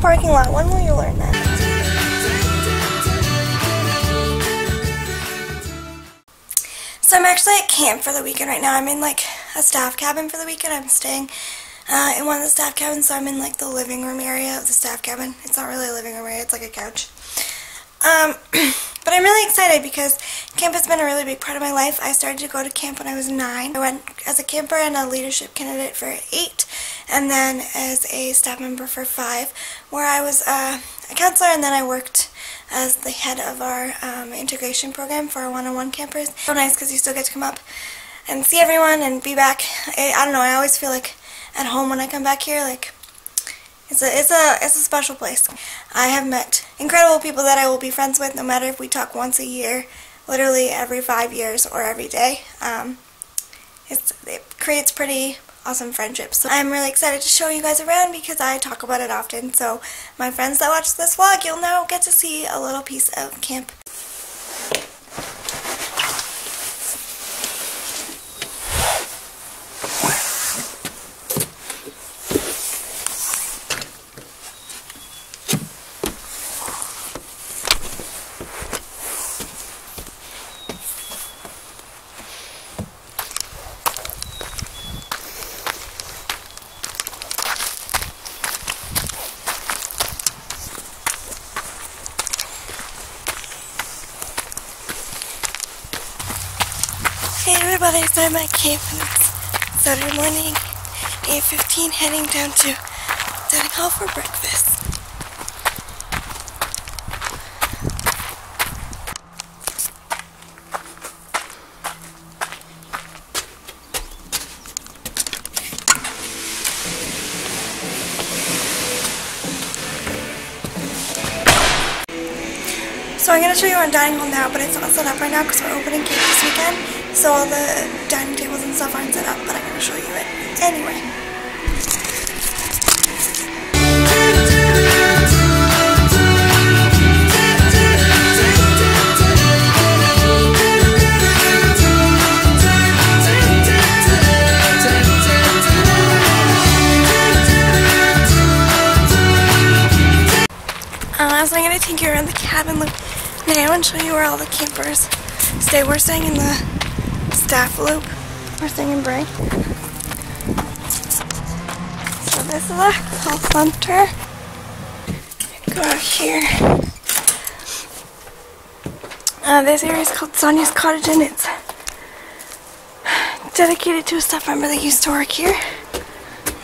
parking lot. When will you learn that? So I'm actually at camp for the weekend right now. I'm in like a staff cabin for the weekend. I'm staying in one of the staff cabins, so I'm in like the living room area of the staff cabin. It's not really a living room area, it's like a couch. But I'm really excited because camp has been a really big part of my life. I started to go to camp when I was 9. I went as a camper and a leadership candidate for 8, and then as a staff member for 5, where I was a counselor, and then I worked as the head of our integration program for our one-on-one campers. So nice because you still get to come up and see everyone and be back. I don't know, I always feel like at home when I come back here. Like it's a special place. I have met incredible people that I will be friends with no matter if we talk once a year, literally every 5 years, or every day. It creates pretty awesome friendships. So I'm really excited to show you guys around because I talk about it often. So my friends that watch this vlog, you'll now get to see a little piece of camp. Hey everybody, so I'm at camp and it's Saturday morning, 8:15, heading down to dining hall for breakfast. So I'm going to show you our dining hall now, but it's not set up right now because we're opening camp this weekend. So all the dining tables and stuff aren't set up, but I'm going to show you it anyway. So I'm going to take you around the cabin loop now and show you where all the campers stay. We're staying in the staff loop. We're staying in Bray. So this is a health center. Go out here. This area is called Sonia's Cottage, and it's dedicated to a staff member that used to work here.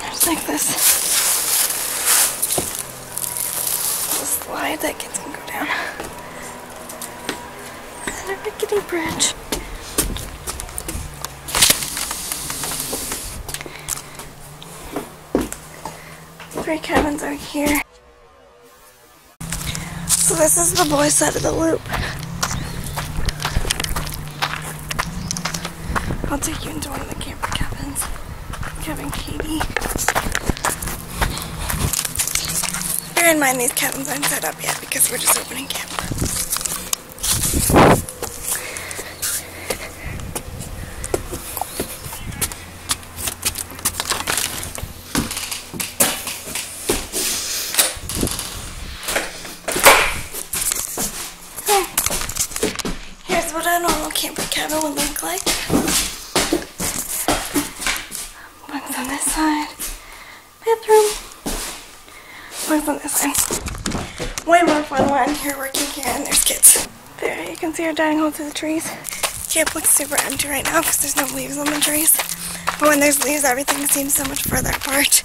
There's like this slide that kids can go down. And a rickety bridge. 3 cabins out here. So this is the boys' side of the loop. I'll take you into one of the camper cabins. Cabin Katie. Bear in mind these cabins aren't set up yet because we're just opening camp. Here's what a normal camper cabin would look like. Bunks on this side. Bathroom. Bunks on this side. Way more fun when you're working here and there's kids. There, you can see our dining hall through the trees. Camp looks super empty right now because there's no leaves on the trees. But when there's leaves, everything seems so much further apart.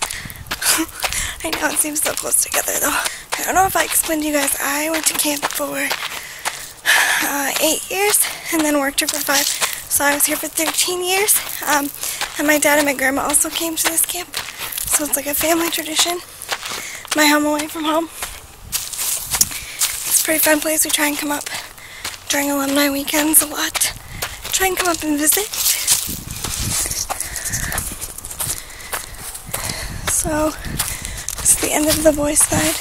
I know it seems so close together though. I don't know if I explained to you guys, I went to camp for 8 years and then worked here for 5. So I was here for 13 years. And my dad and my grandma also came to this camp. So it's like a family tradition. My home away from home. It's a pretty fun place. We try and come up during alumni weekends a lot. Try and come up and visit. So it's the end of the boys' side.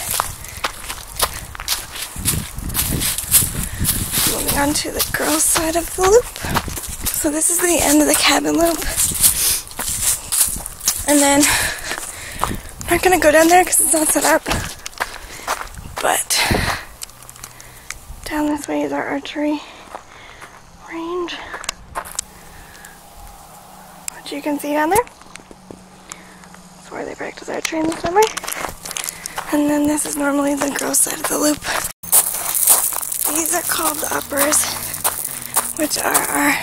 Moving on to the girls' side of the loop. So this is the end of the cabin loop. And then I'm not going to go down there because it's not set up. but down this way is our archery range, which you can see down there. That's where they practice archery in the summer. And then this is normally the girls' side of the loop. These are called the uppers, which are our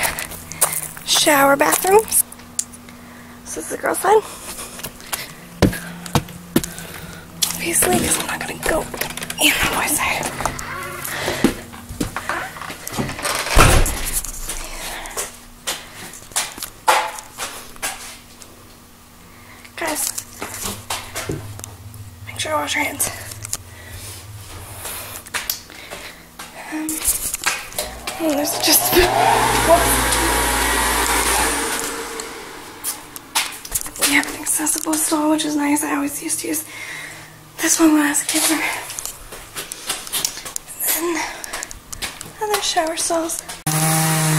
shower bathrooms. So this is the girls' side. Obviously, because I'm not going to go in the boys' side. Guys, make sure to wash your hands. And there's just we have an accessible stall, which is nice. I always used to use this one when I was a kid. And then other shower stalls.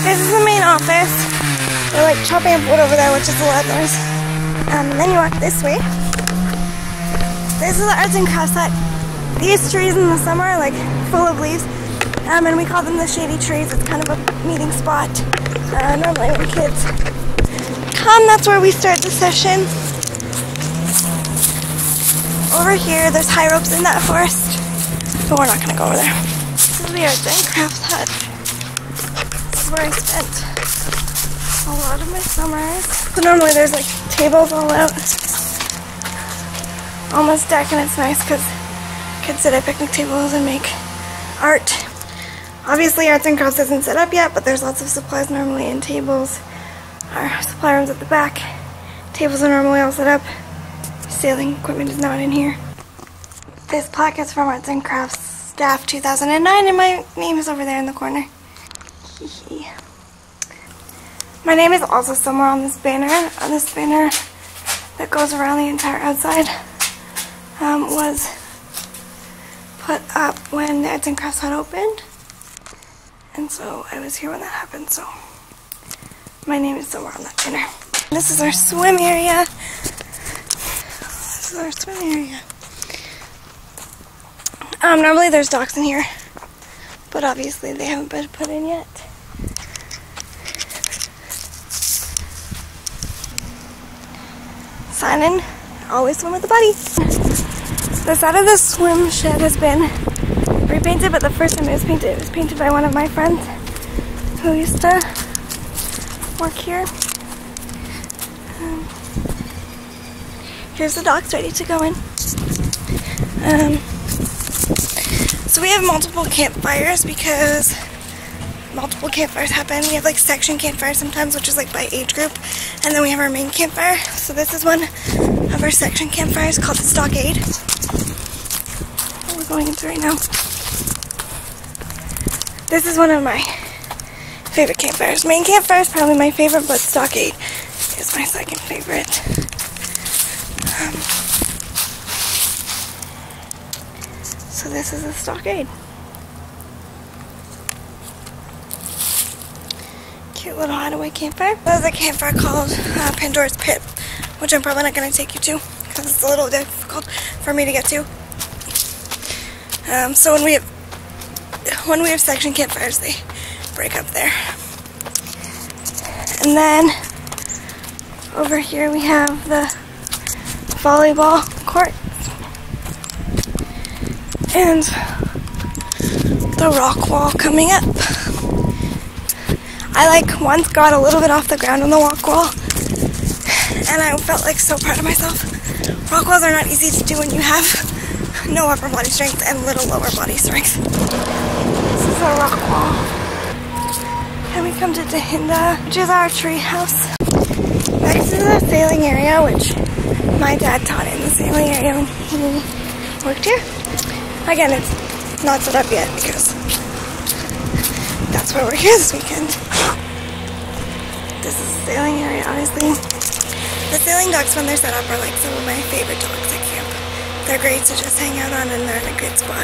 This is the main office. They're like chopping up wood over there, which is a loud noise. And then you walk this way. This is the arts and crafts hut. These trees in the summer are like full of leaves. And we call them the shady trees. It's kind of a meeting spot. Normally when kids come, that's where we start the session. Over here, there's high ropes in that forest, but we're not going to go over there. This is the arts and crafts hut. This is where I spent a lot of my summers. So normally there's like tables all out on this deck, and it's nice because kids sit at picnic tables and make art. Obviously arts and crafts isn't set up yet, but there's lots of supplies normally in tables. Our supply room's at the back. Tables are normally all set up. Sailing equipment is not in here. This plaque is from Arts and Crafts Staff 2009, and my name is over there in the corner. My name is also somewhere on this banner. This banner that goes around the entire outside was put up when the Arts and Crafts Hut opened. And so I was here when that happened, so my name is somewhere on that banner. This is our swim area. This is our swim area. Normally there's docks in here, but obviously they haven't been put in yet. Sign in, always swim with a buddy. The side of the swim shed has been repainted, but the first time it was painted by one of my friends who used to work here. Here's the docks ready to go in. So we have multiple campfires because multiple campfires happen. We have like section campfires sometimes, which is like by age group, and then we have our main campfire. So this is one of our section campfires called the Stockade. We're going into right now. This is one of my favorite campfires. Main campfire is probably my favorite, but Stockade is my second favorite. So this is a Stockade. Cute little hideaway campfire. There's a campfire called Pandora's Pit, which I'm probably not going to take you to because it's a little difficult for me to get to. So when we have section campfires, they break up there. And then over here we have the volleyball court and the rock wall coming up. I once got a little bit off the ground on the rock wall, and I felt like so proud of myself. Rock walls are not easy to do when you have no upper body strength and little lower body strength. This is our rock wall. And we come to Dahinda, which is our tree house. Next is the sailing area, which my dad taught in the sailing area when he worked here. Again, it's not set up yet because that's why we're here this weekend. This is the sailing area, obviously. The sailing docks, when they're set up, are like some of my favorite docks at camp. They're great to just hang out on, and they're in a good spot.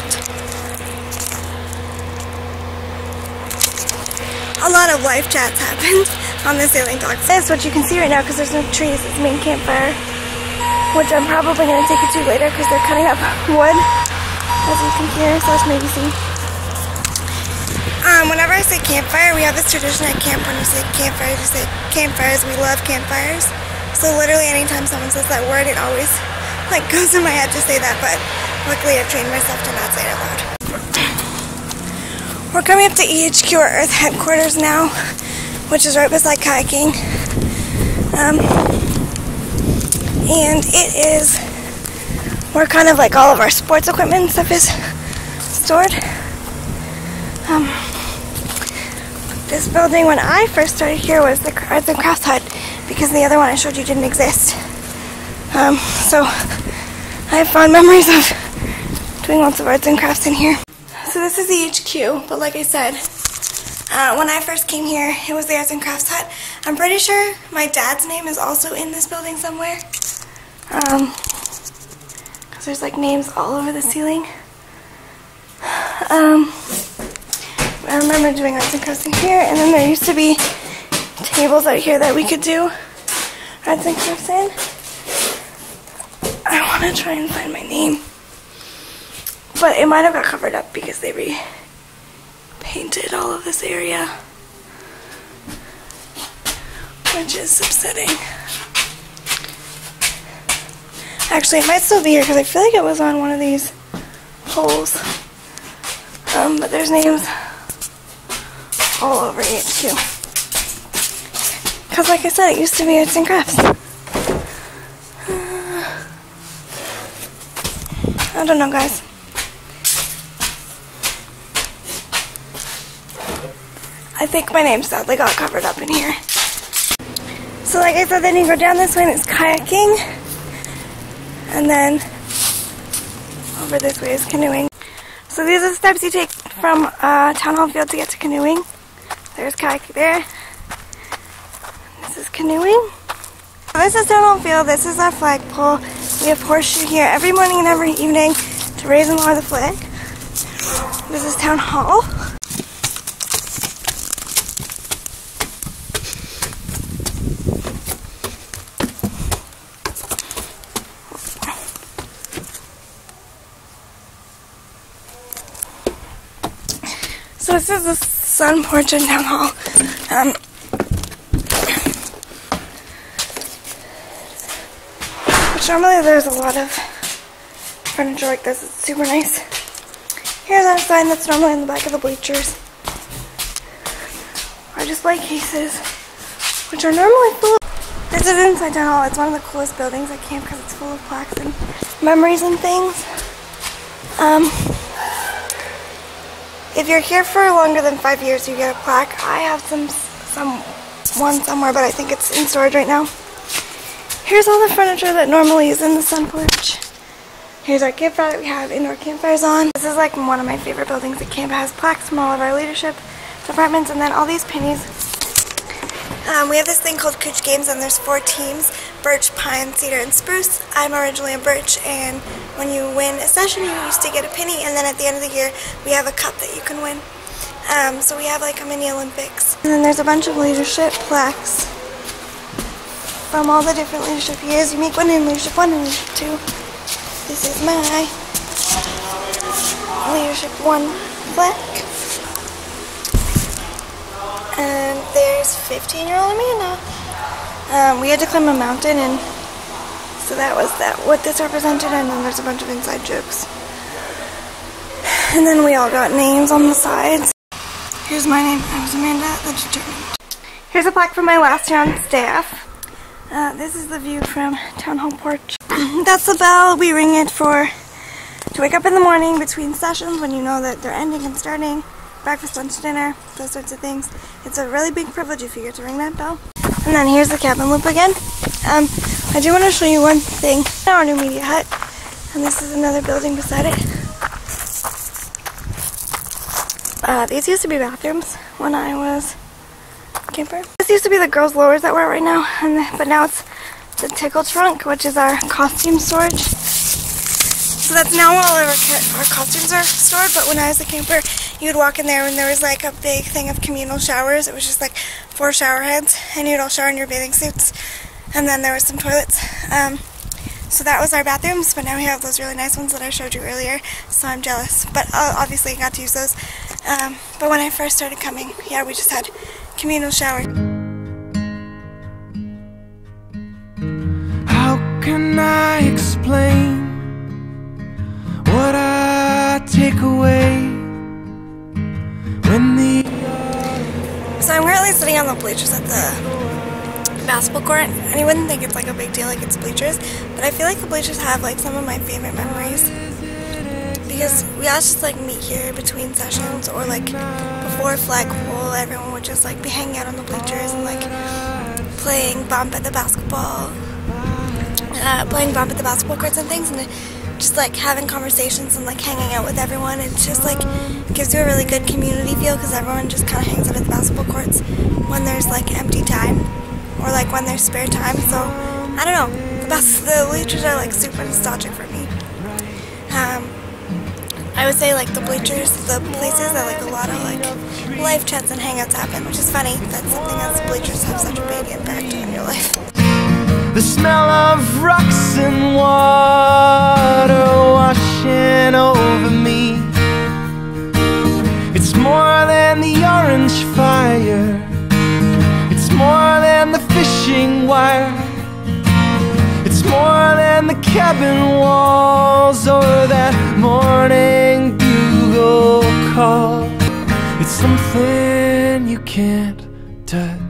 A lot of life chats happened on the sailing docks. This is what you can see right now because there's no trees. It's the main campfire, which I'm probably going to take you to later because they're cutting up wood. as you can hear / maybe see. Whenever I say campfire, we have this tradition at camp when you say campfires, you say campfires. We love campfires. So literally anytime someone says that word, it always like goes in my head to say that, but luckily I've trained myself to not say it out loud. We're coming up to EHQ, our Earth headquarters now, which is right beside kayaking. And it is where kind of like all of our sports equipment and stuff is stored. This building, when I first started here, was the Arts and Crafts hut because the other one I showed you didn't exist. So I have fond memories of doing lots of arts and crafts in here. So this is the HQ, but like I said, when I first came here, it was the Arts and Crafts hut. I'm pretty sure my dad's name is also in this building somewhere. Because there's like names all over the ceiling. I remember doing arts and crafts in here, and then there used to be tables out here that we could do arts and crafts in. I want to try and find my name, but it might have got covered up because they repainted all of this area, which is upsetting. Actually, it might still be here because I feel like it was on one of these poles, but there's names all over HQ. Because like I said, it used to be arts and crafts. I don't know, guys. I think my name sadly got covered up in here. So like I said, then you go down this way and it's kayaking. And then over this way is canoeing. So these are the steps you take from Town Hall Field to get to canoeing. There's kayaking there. This is canoeing. This is Town Hall Field. This is our flagpole. We have horseshoe here every morning and every evening to raise and lower the flag. This is Town Hall. So this is the sun porch in Town Hall. Which normally there's a lot of furniture like this. It's super nice. Here's our sign that's normally in the back of the bleachers. Our display cases, which are normally full of... This is inside Town Hall. It's one of the coolest buildings at camp because it's full of plaques and memories and things. If you're here for longer than 5 years, you get a plaque. I have one somewhere, but I think it's in storage right now. Here's all the furniture that normally is in the sun porch. Here's our campfire that we have indoor campfires on. This is like one of my favorite buildings at camp. It has plaques from all of our leadership departments, and then all these pennies. We have this thing called Cooch Games, and there's 4 teams: birch, pine, cedar, and spruce. I'm originally a birch, and when you win a session, you used to get a penny, and then at the end of the year, we have a cup that you can win. So we have like a mini Olympics. And then there's a bunch of leadership plaques from all the different leadership years. Unique 1 and Leadership 1 and Leadership 2. This is my Leadership 1 plaque. And there's 15-year-old Amanda. We had to climb a mountain, and so that was what this represented, and then there's a bunch of inside jokes. And then we all got names on the sides. Here's my name. I was Amanda, the Determined. Here's a plaque from my last year on staff. This is the view from Town Hall porch. That's the bell. We ring it to wake up in the morning between sessions when you know that they're ending and starting. Breakfast, lunch, dinner, those sorts of things. It's a really big privilege if you get to ring that bell. And then here's the cabin loop again. I do want to show you one thing. Our new media hut. And this is another building beside it. These used to be bathrooms when I was a camper. This used to be the girls' lowers that we're at right now, but now it's the tickle trunk, which is our costume storage. So that's now where all of our costumes are stored, but when I was a camper, you'd walk in there and there was like a big thing of communal showers. It was just like 4 shower heads, and you'd all shower in your bathing suits, and then there was some toilets. So that was our bathrooms, but now we have those really nice ones that I showed you earlier, so I'm jealous. But obviously I got to use those. But when I first started coming, yeah, we just had communal showers. How can I explain what I take away when the... So I'm currently sitting on the bleachers at the basketball court, and I wouldn't think it's like a big deal, like it's bleachers, but I feel like the bleachers have like some of my favorite memories, because we all just like meet here between sessions, or like before flagpole, everyone would just like be hanging out on the bleachers and like playing bump at the basketball courts and things, and just like having conversations and like hanging out with everyone. It just like gives you a really good community feel, because everyone just kind of hangs out at the basketball courts when there's like empty time, or like when there's spare time. So I don't know, the bleachers are like super nostalgic for me. I would say like the bleachers, the places that like a lot of like life chats and hangouts happen, which is funny that something as bleachers have such a big impact on your life. The smell of rocks and water washing over me. It's more than the orange fire, it's more than the fishing wire, it's more than the cabin walls or that morning bugle call. It's something you can't touch,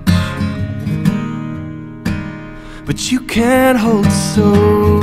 but you can hold so